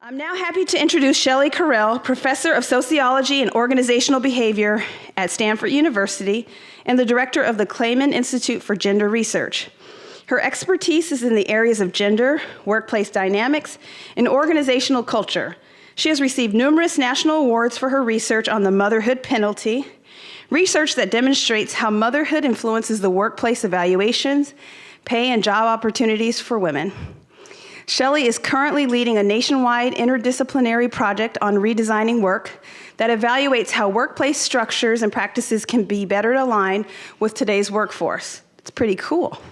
I'm now happy to introduce Shelley Correll, Professor of Sociology and Organizational Behavior at Stanford University and the Director of the Clayman Institute for Gender Research. Her expertise is in the areas of gender, workplace dynamics, and organizational culture. She has received numerous national awards for her research on the Motherhood Penalty, research that demonstrates how motherhood influences the workplace evaluations, pay, and job opportunities for women. Shelley is currently leading a nationwide interdisciplinary project on redesigning work that evaluates how workplace structures and practices can be better aligned with today's workforce. It's pretty cool.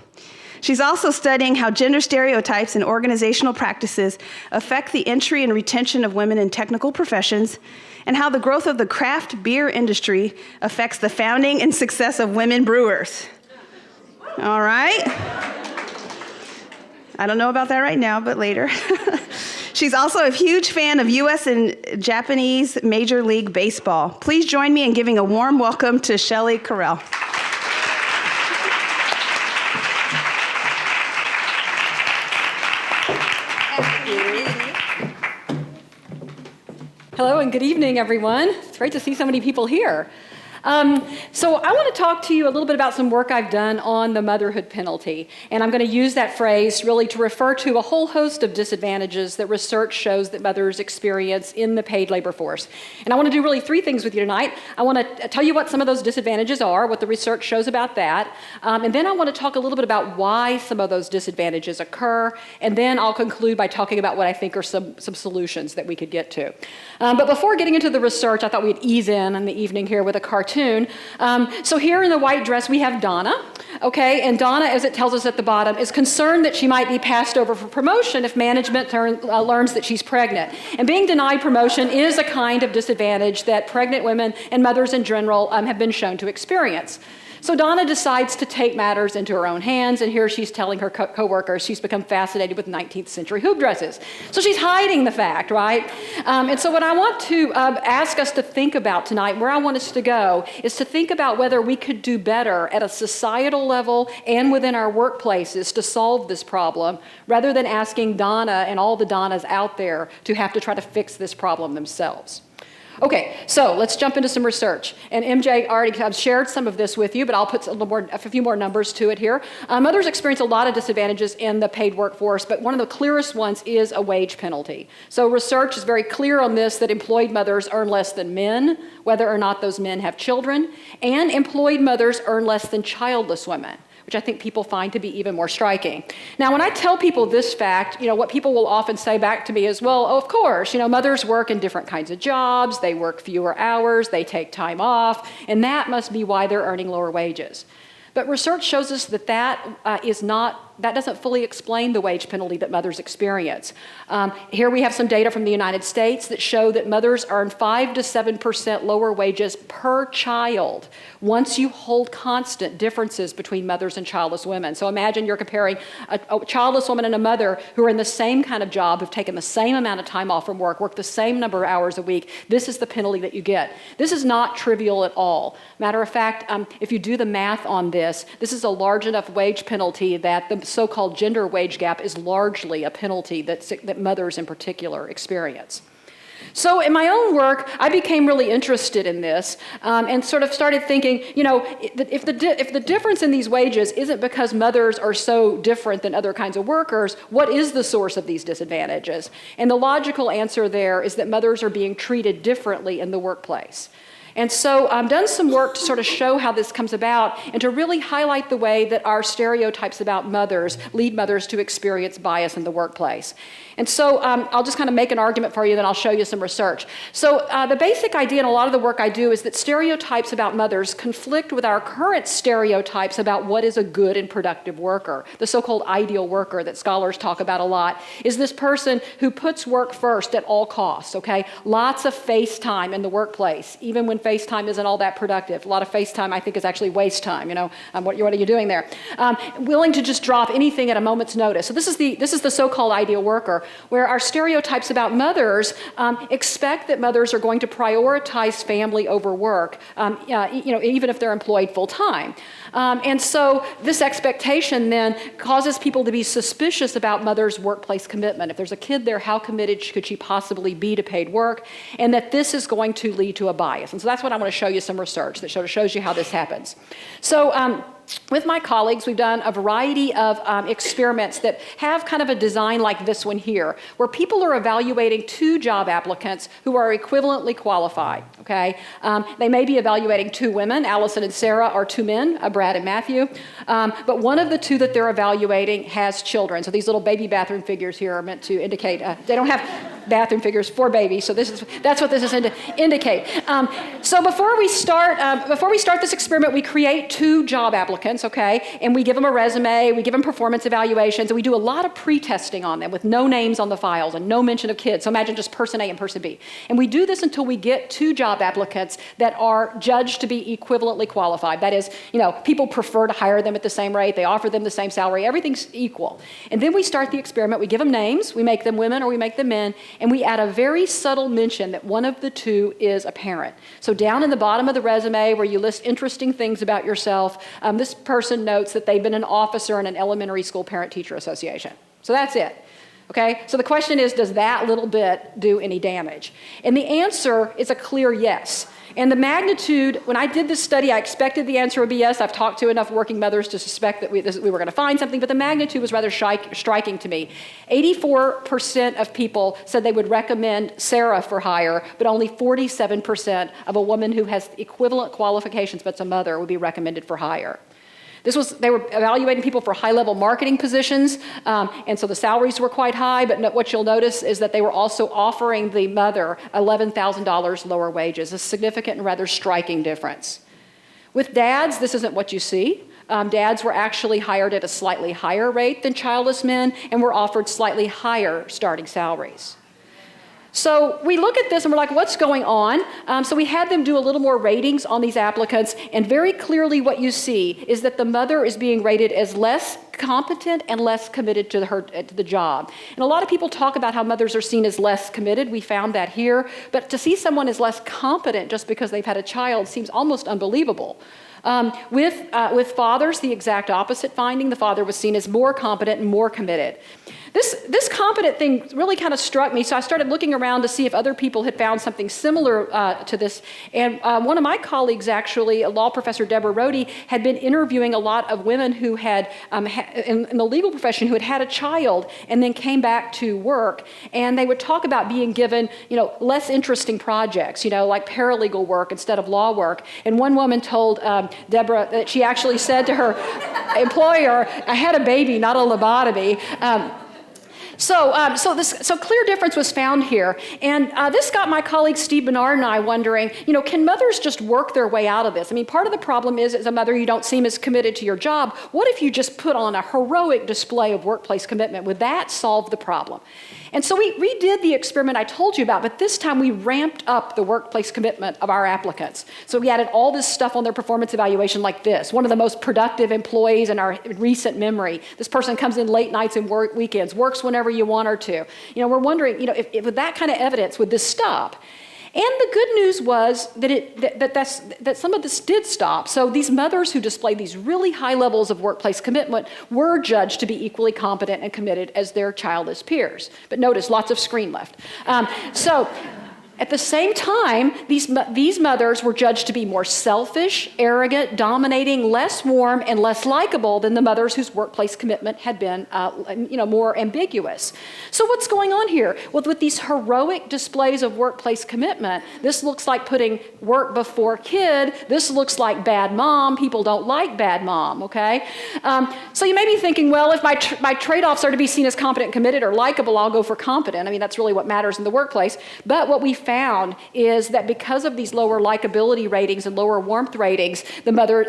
She's also studying how gender stereotypes and organizational practices affect the entry and retention of women in technical professions, and how the growth of the craft beer industry affects the founding and success of women brewers. All right? I don't know about that right now, but later. She's also a huge fan of US and Japanese Major League Baseball. Please join me in giving a warm welcome to Shelley Correll. Hello and good evening, everyone. It's great to see so many people here. So I want to talk to you a little bit about some work I've done on the motherhood penalty. And I'm going to use that phrase really to refer to a whole host of disadvantages that research shows that mothers experience in the paid labor force. And I want to do really three things with you tonight. I want to tell you what some of those disadvantages are, what the research shows about that. And then I want to talk a little bit about why some of those disadvantages occur. And then I'll conclude by talking about what I think are some solutions that we could get to. But before getting into the research, I thought we'd ease in the evening here with a cartoon. So here in the white dress, we have Donna, okay? And Donna, as it tells us at the bottom, is concerned that she might be passed over for promotion if management learns that she's pregnant. And being denied promotion is a kind of disadvantage that pregnant women and mothers in general have been shown to experience. So Donna decides to take matters into her own hands, and here she's telling her co-workers she's become fascinated with 19th century hoop dresses. So she's hiding the fact, right? And so what I want to ask us to think about tonight, where I want us to go, is to think about whether we could do better at a societal level and within our workplaces to solve this problem, rather than asking Donna and all the Donnas out there to have to try to fix this problem themselves. Okay, so let's jump into some research. And MJ already shared some of this with you, but I'll put a few more numbers to it here. Mothers experience a lot of disadvantages in the paid workforce, but one of the clearest ones is a wage penalty. So research is very clear on this, that employed mothers earn less than men, whether or not those men have children, and employed mothers earn less than childless women, which I think people find to be even more striking. Now, when I tell people this fact, what people will often say back to me is, well, of course, mothers work in different kinds of jobs, they work fewer hours, they take time off, and that must be why they're earning lower wages. But research shows us that that doesn't fully explain the wage penalty that mothers experience. Here we have some data from the United States that show that mothers earn 5 to 7% lower wages per child once you hold constant differences between mothers and childless women. So imagine you're comparing a childless woman and a mother who are in the same kind of job, have taken the same amount of time off from work the same number of hours a week. This is the penalty that you get. This is not trivial at all. Matter of fact, if you do the math on this is a large enough wage penalty that the so-called gender wage gap is largely a penalty that mothers in particular experience. So in my own work, I became really interested in this and sort of started thinking, if the difference in these wages isn't because mothers are so different than other kinds of workers, what is the source of these disadvantages? And the logical answer there is that mothers are being treated differently in the workplace. And so I've done some work to sort of show how this comes about and to really highlight the way that our stereotypes about mothers lead mothers to experience bias in the workplace. And so I'll just kind of make an argument for you, then I'll show you some research. So the basic idea in a lot of the work I do is that stereotypes about mothers conflict with our current stereotypes about what is a good and productive worker. The so-called ideal worker that scholars talk about a lot is this person who puts work first at all costs, okay? Lots of face time in the workplace, even when face time isn't all that productive. A lot of face time, I think, is actually waste time, what are you doing there? Willing to just drop anything at a moment's notice. So this is the so-called ideal worker, where our stereotypes about mothers expect that mothers are going to prioritize family over work, even if they're employed full time. And so this expectation then causes people to be suspicious about mother's workplace commitment. If there's a kid there, how committed could she possibly be to paid work? And that this is going to lead to a bias. And so that's what I want to show you some research that shows you how this happens. So with my colleagues, we've done a variety of experiments that have kind of a design like this one here, where people are evaluating 2 job applicants who are equivalently qualified, okay? They may be evaluating 2 women, Allison and Sarah, or 2 men, Brad and Matthew, but one of the 2 that they're evaluating has children. So these little baby bathroom figures here are meant to indicate, they don't have bathroom figures for babies, so that's what this is to indicate. So before we start this experiment, we create 2 job applicants, okay, and we give them a resume, we give them performance evaluations, and we do a lot of pre-testing on them with no names on the files and no mention of kids. So imagine just person A and person B. And we do this until we get 2 job applicants that are judged to be equivalently qualified. That is, people prefer to hire them at the same rate, they offer them the same salary, everything's equal. And then we start the experiment, we give them names, we make them women or we make them men, and we add a very subtle mention that one of the 2 is a parent. So down in the bottom of the resume where you list interesting things about yourself, this person notes that they've been an officer in an elementary school parent-teacher association. So that's it. Okay? So the question is, does that little bit do any damage? And the answer is a clear yes. And the magnitude, when I did this study, I expected the answer would be yes. I've talked to enough working mothers to suspect that we were going to find something, but the magnitude was rather striking to me. 84% of people said they would recommend Sarah for hire, but only 47% of a woman who has equivalent qualifications but's a mother would be recommended for hire. They were evaluating people for high-level marketing positions, and so the salaries were quite high, but what you'll notice is that they were also offering the mother $11,000 lower wages, a significant and rather striking difference. With dads, this isn't what you see. Dads were actually hired at a slightly higher rate than childless men and were offered slightly higher starting salaries. So we look at this and we're like, what's going on? So we had them do a little more ratings on these applicants, and very clearly what you see is that the mother is being rated as less competent and less committed to the job. And a lot of people talk about how mothers are seen as less committed. We found that here. But to see someone as less competent just because they've had a child seems almost unbelievable. With fathers, the exact opposite finding. The father was seen as more competent and more committed. This competent thing really kind of struck me, so I started looking around to see if other people had found something similar to this. And one of my colleagues, actually, a law professor, Deborah Rohde, had been interviewing a lot of women who had, in the legal profession, who had had a child and then came back to work. And they would talk about being given, less interesting projects, like paralegal work instead of law work. And one woman told Deborah that she actually said to her employer, "I had a baby, not a lobotomy." So clear difference was found here. And this got my colleague Steve Bernard and I wondering, can mothers just work their way out of this? I mean, part of the problem is, as a mother, you don't seem as committed to your job. What if you just put on a heroic display of workplace commitment? Would that solve the problem? And so we redid the experiment I told you about, but this time we ramped up the workplace commitment of our applicants. So we added all this stuff on their performance evaluation like this. One of the most productive employees in our recent memory. This person comes in late nights and weekends, works whenever you want her to. We're wondering, if with that kind of evidence, would this stop? And the good news was that some of this did stop. So these mothers who displayed these really high levels of workplace commitment were judged to be equally competent and committed as their childless peers. But notice, lots of screen left. At the same time, these mothers were judged to be more selfish, arrogant, dominating, less warm, and less likable than the mothers whose workplace commitment had been, more ambiguous. So what's going on here? Well, with these heroic displays of workplace commitment, this looks like putting work before kid. This looks like bad mom. People don't like bad mom, okay? So you may be thinking, well, if my trade-offs are to be seen as competent, committed, or likable, I'll go for competent. I mean, that's really what matters in the workplace. But what we found is that because of these lower likability ratings and lower warmth ratings,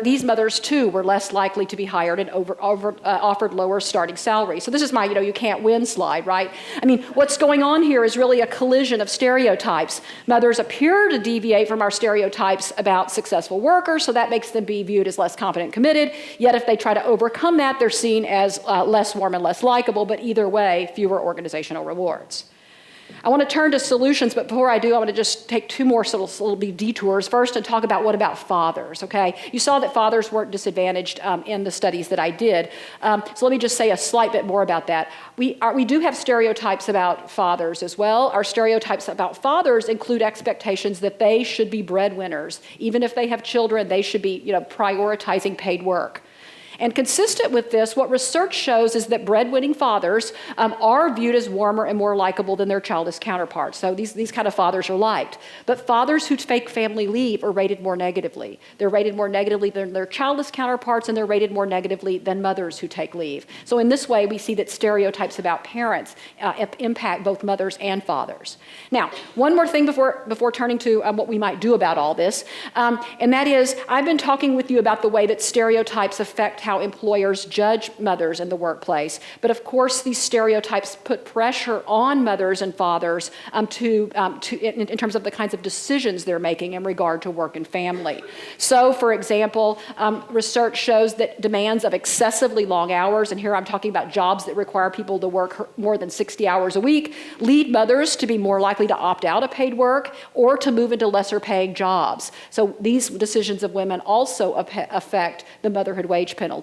these mothers too were less likely to be hired and offered lower starting salaries. So this is my, you can't win slide, right? I mean, what's going on here is really a collision of stereotypes. Mothers appear to deviate from our stereotypes about successful workers, so that makes them be viewed as less competent, committed. Yet if they try to overcome that, they're seen as less warm and less likable, but either way, fewer organizational rewards. I want to turn to solutions, but before I do, I want to just take two more little detours first and talk about what about fathers, okay? You saw that fathers weren't disadvantaged in the studies that I did. So let me just say a slight bit more about that. We do have stereotypes about fathers as well. Our stereotypes about fathers include expectations that they should be breadwinners. Even if they have children, they should be, prioritizing paid work. And consistent with this, what research shows is that breadwinning fathers are viewed as warmer and more likable than their childless counterparts. So these kind of fathers are liked. But fathers who take family leave are rated more negatively. They're rated more negatively than their childless counterparts, and they're rated more negatively than mothers who take leave. So in this way, we see that stereotypes about parents impact both mothers and fathers. Now, one more thing before turning to what we might do about all this, and that is, I've been talking with you about the way that stereotypes affect how employers judge mothers in the workplace. But of course, these stereotypes put pressure on mothers and fathers in terms of the kinds of decisions they're making in regard to work and family. So, for example, research shows that demands of excessively long hours, and here I'm talking about jobs that require people to work more than 60 hours a week, lead mothers to be more likely to opt out of paid work or to move into lesser paying jobs. So these decisions of women also affect the motherhood wage penalty.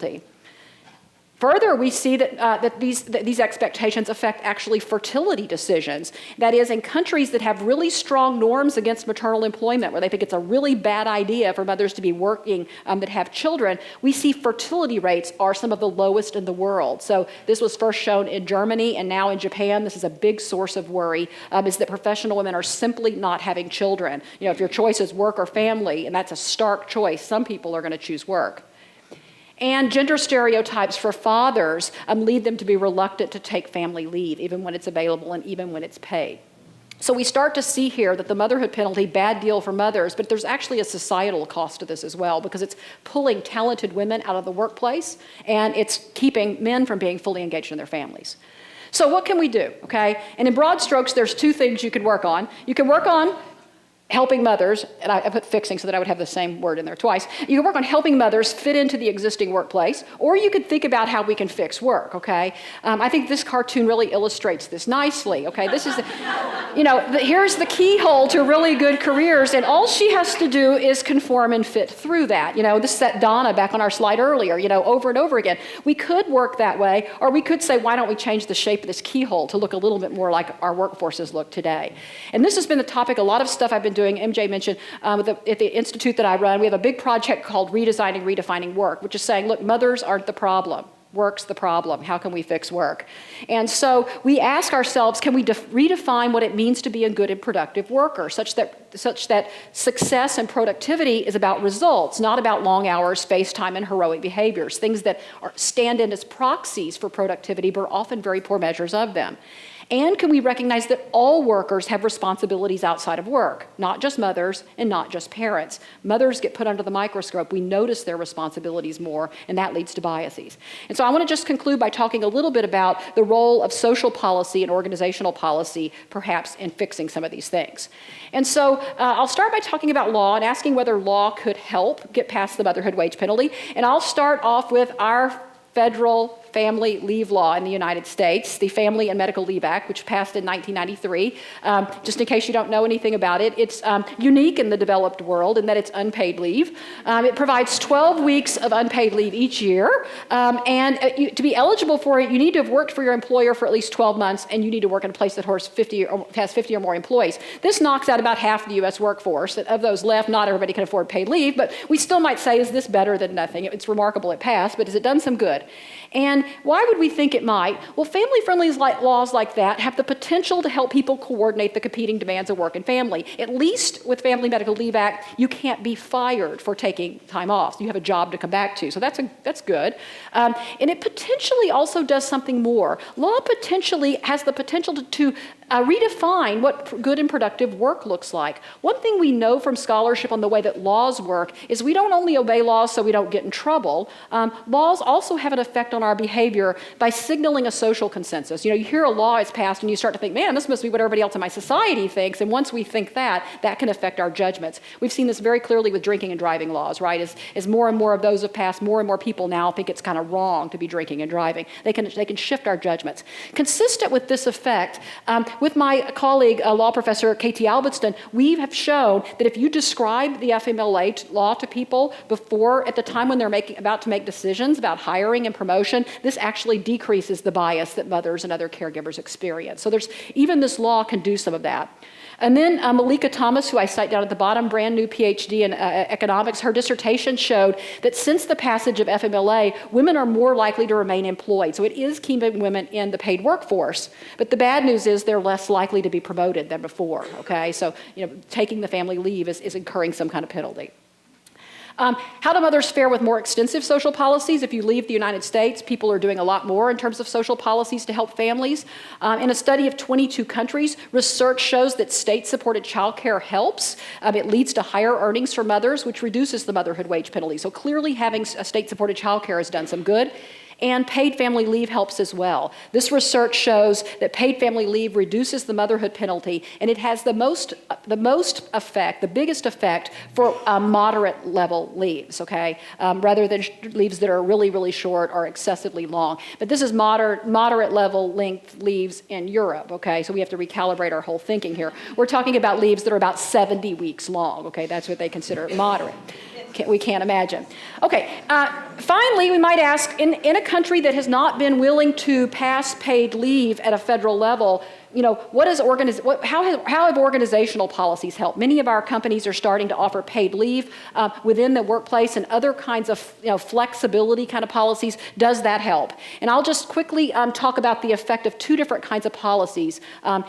Further, we see that these expectations affect actually fertility decisions. That is, in countries that have really strong norms against maternal employment, where they think it's a really bad idea for mothers to be working that have children, we see fertility rates are some of the lowest in the world. So this was first shown in Germany and now in Japan. This is a big source of worry, is that professional women are simply not having children. If your choice is work or family, and that's a stark choice, some people are going to choose work. And gender stereotypes for fathers lead them to be reluctant to take family leave, even when it's available and even when it's paid. So we start to see here that the motherhood penalty, bad deal for mothers, but there's actually a societal cost to this as well, because it's pulling talented women out of the workplace and it's keeping men from being fully engaged in their families. So what can we do, okay? And in broad strokes, there's two things you could work on. You can work on helping mothers, and I put fixing so that I would have the same word in there twice. You can work on helping mothers fit into the existing workplace, or you could think about how we can fix work, okay? I think this cartoon really illustrates this nicely, okay? This is, here's the keyhole to really good careers, and all she has to do is conform and fit through that. This is that Donna back on our slide earlier, over and over again. We could work that way, or we could say, why don't we change the shape of this keyhole to look a little bit more like our workforces look today? And this has been the topic, a lot of stuff I've been doing. MJ mentioned at the institute that I run, we have a big project called Redefining Work, which is saying, look, mothers aren't the problem. Work's the problem. How can we fix work? And so we ask ourselves, can we redefine what it means to be a good and productive worker, such that success and productivity is about results, not about long hours, space time, and heroic behaviors, things that stand in as proxies for productivity, but are often very poor measures of them. And can we recognize that all workers have responsibilities outside of work, not just mothers and not just parents? Mothers get put under the microscope. We notice their responsibilities more, and that leads to biases. And so I want to just conclude by talking a little bit about the role of social policy and organizational policy, perhaps, in fixing some of these things. And so I'll start by talking about law and asking whether law could help get past the motherhood wage penalty. And I'll start off with our federal family leave law in the United States, the Family and Medical Leave Act, which passed in 1993. Just in case you don't know anything about it, it's unique in the developed world in that it's unpaid leave. It provides 12 weeks of unpaid leave each year. To be eligible for it, you need to have worked for your employer for at least 12 months, and you need to work in a place that has 50 or more employees. This knocks out about half the U.S. workforce. Of those left, not everybody can afford paid leave, but we still might say, is this better than nothing? It's remarkable it passed, but has it done some good? And why would we think it might? Well, family-friendly laws like that have the potential to help people coordinate the competing demands of work and family. At least with Family Medical Leave Act, you can't be fired for taking time off. So you have a job to come back to. So that's good. And it potentially also does something more. Law potentially has the potential to redefine what good and productive work looks like. One thing we know from scholarship on the way that laws work is we don't only obey laws so we don't get in trouble. Laws also have an effect on our behavior by signaling a social consensus. You hear a law is passed and you start to think, man, this must be what everybody else in my society thinks. And once we think that can affect our judgments. We've seen this very clearly with drinking and driving laws, right? As more and more of those have passed, more and more people now think it's kind of wrong to be drinking and driving. They can shift our judgments. Consistent with this effect, with my colleague, law professor Katie Albertson, we have shown that if you describe the FMLA law to people before, at the time when they're about to make decisions about hiring and promotion, this actually decreases the bias that mothers and other caregivers experience. So even this law can do some of that. And then Malika Thomas, who I cite down at the bottom, brand new PhD in economics, her dissertation showed that since the passage of FMLA, women are more likely to remain employed. So it is keeping women in the paid workforce. But the bad news is they're less likely to be promoted than before, okay? So, taking the family leave is incurring some kind of penalty. How do mothers fare with more extensive social policies? If you leave the United States, people are doing a lot more in terms of social policies to help families. In a study of 22 countries, research shows that state-supported childcare helps. It leads to higher earnings for mothers, which reduces the motherhood wage penalty. So clearly having a state-supported childcare has done some good. And paid family leave helps as well. This research shows that paid family leave reduces the motherhood penalty, and it has the most effect, the biggest effect for moderate level leaves, okay? Rather than leaves that are really, really short or excessively long. But this is moderate level length leaves in Europe, okay? So we have to recalibrate our whole thinking here. We're talking about leaves that are about 70 weeks long, okay? That's what they consider moderate. We can't imagine. Okay, finally, we might ask, in a country that has not been willing to pass paid leave at a federal level, how have organizational policies helped? Many of our companies are starting to offer paid leave within the workplace and other kinds of flexibility kind of policies. Does that help? And I'll just quickly talk about the effect of two different kinds of policies,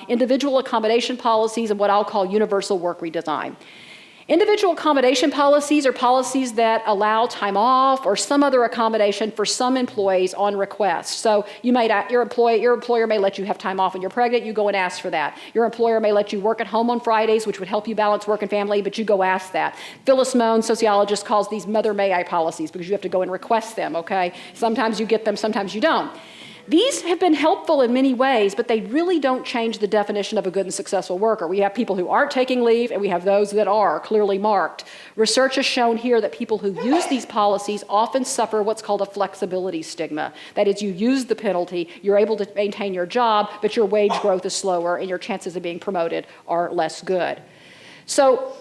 individual accommodation policies and what I'll call universal work redesign. Individual accommodation policies are policies that allow time off or some other accommodation for some employees on request. So your employer may let you have time off when you're pregnant, you go and ask for that. Your employer may let you work at home on Fridays, which would help you balance work and family, but you go ask that. Phyllis Moan, sociologist, calls these mother may I policies because you have to go and request them, okay? Sometimes you get them, sometimes you don't. These have been helpful in many ways, but they really don't change the definition of a good and successful worker. We have people who aren't taking leave, and we have those that are, clearly marked. Research has shown here that people who use these policies often suffer what's called a flexibility stigma. That is, you use the penalty, you're able to maintain your job, but your wage growth is slower, and your chances of being promoted are less good. So,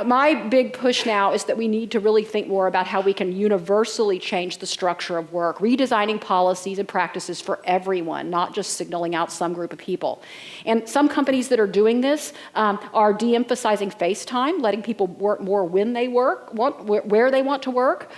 my big push now is that we need to really think more about how we can universally change the structure of work, redesigning policies and practices for everyone, not just signaling out some group of people. And some companies that are doing this are de-emphasizing face time, letting people work more when they work, where they want to work,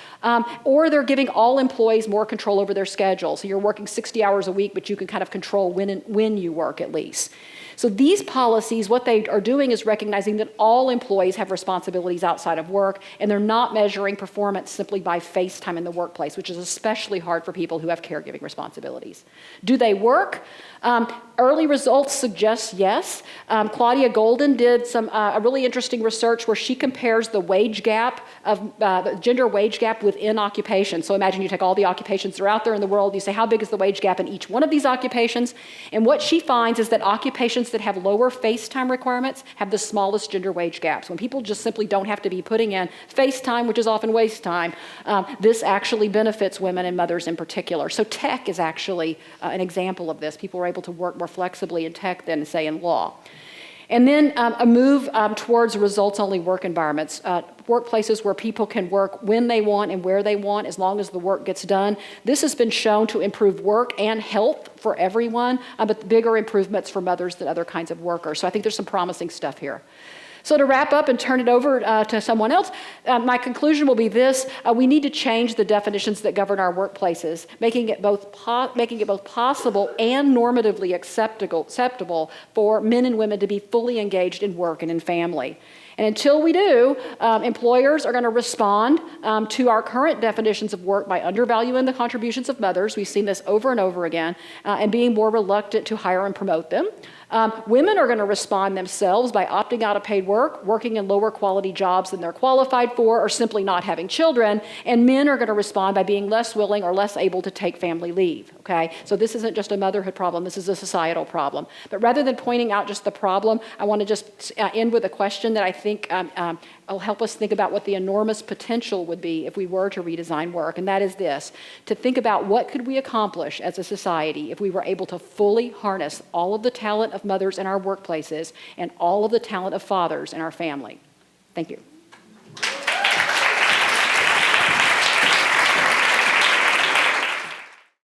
or they're giving all employees more control over their schedule. So you're working 60 hours a week, but you can kind of control when you work at least. So these policies, what they are doing is recognizing that all employees have responsibilities outside of work, and they're not measuring performance simply by face time in the workplace, which is especially hard for people who have caregiving responsibilities. Do they work? Early results suggest yes. Claudia Golden did some a really interesting research where she compares the wage gap the gender wage gap within occupations. So imagine you take all the occupations that are out there in the world, you say how big is the wage gap in each one of these occupations, and what she finds is that occupations that have lower face time requirements have the smallest gender wage gaps. When people just simply don't have to be putting in face time, which is often waste time, this actually benefits women and mothers in particular. So tech is actually an example of this. People are able to work more flexibly in tech than, say, in law. And then a move towards results-only work environments, workplaces where people can work when they want and where they want as long as the work gets done. This has been shown to improve work and health for everyone, but bigger improvements for mothers than other kinds of workers. So I think there's some promising stuff here. So to wrap up and turn it over to someone else, my conclusion will be this. We need to change the definitions that govern our workplaces, making it both possible and normatively acceptable for men and women to be fully engaged in work and in family. And until we do, employers are going to respond to our current definitions of work by undervaluing the contributions of mothers. We've seen this over and over again, and being more reluctant to hire and promote them. Women are going to respond themselves by opting out of paid work work, working in lower quality jobs than they're qualified for, or simply not having children. And men are going to respond by being less willing or less able to take family leave, okay? So this isn't just a motherhood problem, this is a societal problem. But rather than pointing out just the problem, I want to just end with a question that I think will help us think about what the enormous potential would be if we were to redesign work, and that is this: to think about what could we accomplish as a society if we were able to fully harness all of the talent of mothers in our workplaces and all of the talent of fathers in our family. Thank you.